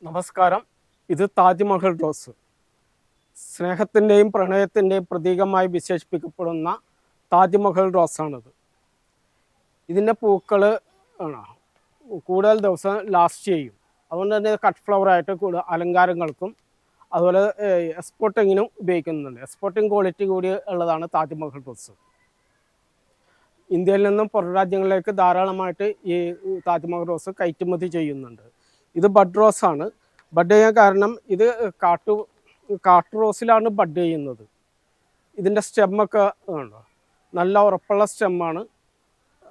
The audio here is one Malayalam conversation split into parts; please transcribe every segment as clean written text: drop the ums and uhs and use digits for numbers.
നമസ്കാരം. ഇത് താജ്മഹൽ റോസ്. സ്നേഹത്തിൻ്റെയും പ്രണയത്തിൻ്റെയും പ്രതീകമായി വിശേഷിപ്പിക്കപ്പെടുന്ന താജ്മഹൽ റോസാണിത്. ഇതിൻ്റെ പൂക്കൾ കൂടുതൽ ദിവസം ലാസ്റ്റ് ചെയ്യും. അതുകൊണ്ട് തന്നെ കട്ട് ഫ്ലവറായിട്ട് കൂടുതൽ അലങ്കാരങ്ങൾക്കും അതുപോലെ എക്സ്പോർട്ടിങ്ങിനും ഉപയോഗിക്കുന്നുണ്ട്. എക്സ്പോർട്ടിങ് ക്വാളിറ്റി കൂടി ഉള്ളതാണ് താജ്മഹൽ റോസ്. ഇന്ത്യയിൽ നിന്നും പുറം രാജ്യങ്ങളിലേക്ക് ധാരാളമായിട്ട് ഈ താജ്മഹൽ റോസ് കയറ്റുമതി ചെയ്യുന്നുണ്ട്. ഇത് ബഡ് റോസാണ്. ബഡ് ചെയ്യാൻ കാരണം ഇത് കാട്ടു റോസിലാണ് ബഡ് ചെയ്യുന്നത്. ഇതിൻ്റെ സ്റ്റെമ്മൊക്കെ ഉണ്ടോ, നല്ല ഉറപ്പുള്ള സ്റ്റെമ്മാണ്.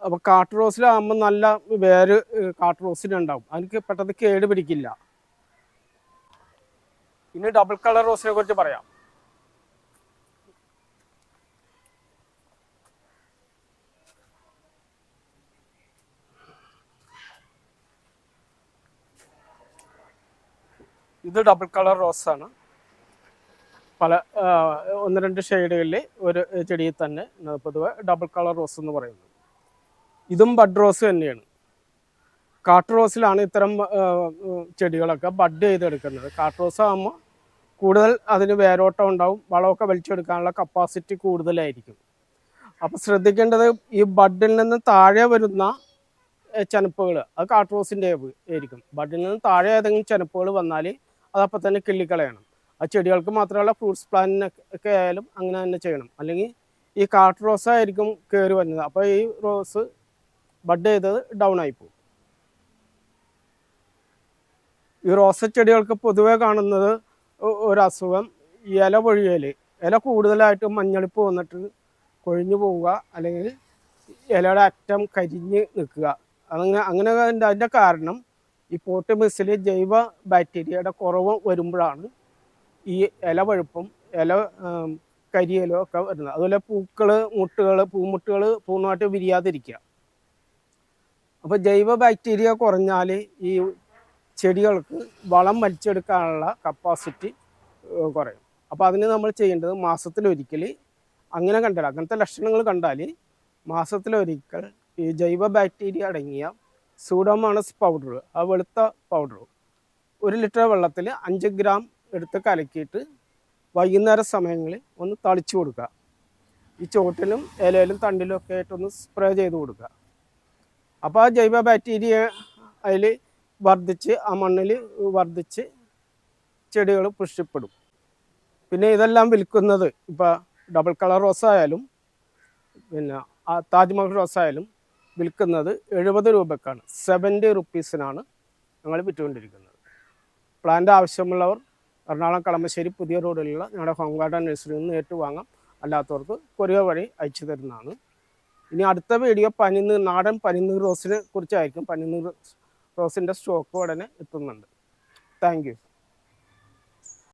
അപ്പോൾ കാട്ടു റോസിലാകുമ്പോൾ നല്ല വേര് കാട്ടു റോസിനുണ്ടാവും, അതിന് പെട്ടെന്ന് കേട് പിടിക്കില്ല. ഇനി ഡബിൾ കളർ റോസിനെ കുറിച്ച് പറയാം. ഇത് ഡബിൾ കളർ റോസാണ്. പല 1-2 ഷെയ്ഡുകളിൽ ഒരു ചെടിയിൽ തന്നെ പൊതുവെ ഡബിൾ കളർ റോസ് എന്ന് പറയുന്നത്. ഇതും ബഡ് റോസ് തന്നെയാണ്. കാട്ടു റോസിലാണ് ഇത്തരം ചെടികളൊക്കെ ബഡ് ചെയ്തെടുക്കുന്നത്. കാട്ടു റോസ് ആകുമ്പോൾ കൂടുതൽ അതിന് വേരോട്ടം ഉണ്ടാവും, വളമൊക്കെ വലിച്ചെടുക്കാനുള്ള കപ്പാസിറ്റി കൂടുതലായിരിക്കും. അപ്പോൾ ശ്രദ്ധിക്കേണ്ടത് ഈ ബഡിൽ നിന്ന് താഴെ വരുന്ന ചെനപ്പുകൾ അത് കാട്ടു റോസിൻ്റെ ആയിരിക്കും. ബഡിൽ നിന്ന് താഴെ ഏതെങ്കിലും ചെനപ്പുകൾ വന്നാൽ അതപ്പോൾ തന്നെ കിള്ളിക്കളയണം. ആ ചെടികൾക്ക് മാത്രമല്ല, ഫ്രൂട്ട്സ് പ്ലാന്റിനൊക്കെ ആയാലും അങ്ങനെ തന്നെ ചെയ്യണം. അല്ലെങ്കിൽ ഈ കാട്ടു റോസ് ആയിരിക്കും കയറി വരുന്നത്. അപ്പോൾ ഈ റോസ് ബഡ് ചെയ്തത് ഡൗൺ ആയിപ്പോവും. ഈ റോസ ചെടികൾക്ക് പൊതുവെ കാണുന്നത് ഒരു അസുഖം ഇല പൊഴിയൽ. ഇല കൂടുതലായിട്ട് മഞ്ഞളിപ്പ് വന്നിട്ട് കൊഴിഞ്ഞു പോവുക, അല്ലെങ്കിൽ ഇലയുടെ അറ്റം കരിഞ്ഞ് നിൽക്കുക. അങ്ങനെ അതിൻ്റെ കാരണം ഈ പോട്ട് മിക്സിൽ ജൈവ ബാക്ടീരിയയുടെ കുറവ് വരുമ്പോഴാണ് ഈ ഇല പഴുപ്പും ഇല കരിയലും ഒക്കെ വരുന്നത്. അതുപോലെ പൂമുട്ടുകൾ പൂർണ്ണമായിട്ട് വിരിയാതിരിക്കുക. അപ്പോൾ ജൈവ ബാക്ടീരിയ കുറഞ്ഞാൽ ഈ ചെടികൾക്ക് വളം വലിച്ചെടുക്കാനുള്ള കപ്പാസിറ്റി കുറയും. അപ്പോൾ അതിന് നമ്മൾ ചെയ്യേണ്ടത് മാസത്തിലൊരിക്കൽ അങ്ങനത്തെ ലക്ഷണങ്ങൾ കണ്ടാൽ മാസത്തിലൊരിക്കൽ ഈ ജൈവ ബാക്ടീരിയ അടങ്ങിയ സൂഡോമോണസ് പൗഡർ, ആ വെളുത്ത പൗഡർ 1 ലിറ്റർ വെള്ളത്തിൽ 5 ഗ്രാം എടുത്ത് കലക്കിയിട്ട് വൈകുന്നേര സമയങ്ങളിൽ ഒന്ന് തളിച്ചു കൊടുക്കുക. ഈ ചോട്ടിലും ഇലയിലും തണ്ടിലും ഒക്കെ ആയിട്ടൊന്ന് സ്പ്രേ ചെയ്ത് കൊടുക്കുക. അപ്പോൾ ആ ജൈവ ബാക്ടീരിയ അതിൽ വർദ്ധിച്ച് ആ മണ്ണിൽ വർദ്ധിച്ച് ചെടികൾ പുഷ്ടിപ്പെടും. പിന്നെ ഇതെല്ലാം വിൽക്കുന്നത് ഇപ്പോൾ ഡബിൾ കളർ റോസായാലും പിന്നെ താജ്മഹൽ റോസായാലും വിൽക്കുന്നത് 70 രൂപക്കാണ്. 70 റുപ്പീസിനാണ് ഞങ്ങൾ വിറ്റുകൊണ്ടിരിക്കുന്നത്. പ്ലാന്റ് ആവശ്യമുള്ളവർ എറണാകുളം കളമശ്ശേരി പുതിയ റോഡിലുള്ള ഞങ്ങളുടെ ഹോം ഗാർഡൻ നഴ്സറിയിൽ നിന്ന് നേരിട്ട് വാങ്ങാം. അല്ലാത്തവർക്ക് കൊറിയർ വഴി അയച്ചു തരുന്നതാണ്. ഇനി അടുത്ത വീഡിയോ നാടൻ പനിനീർ റോസിനെ കുറിച്ചായിരിക്കും. പനിനീർ റോസിൻ്റെ സ്റ്റോക്ക് ഉടനെ എത്തുന്നുണ്ട്. Thank you.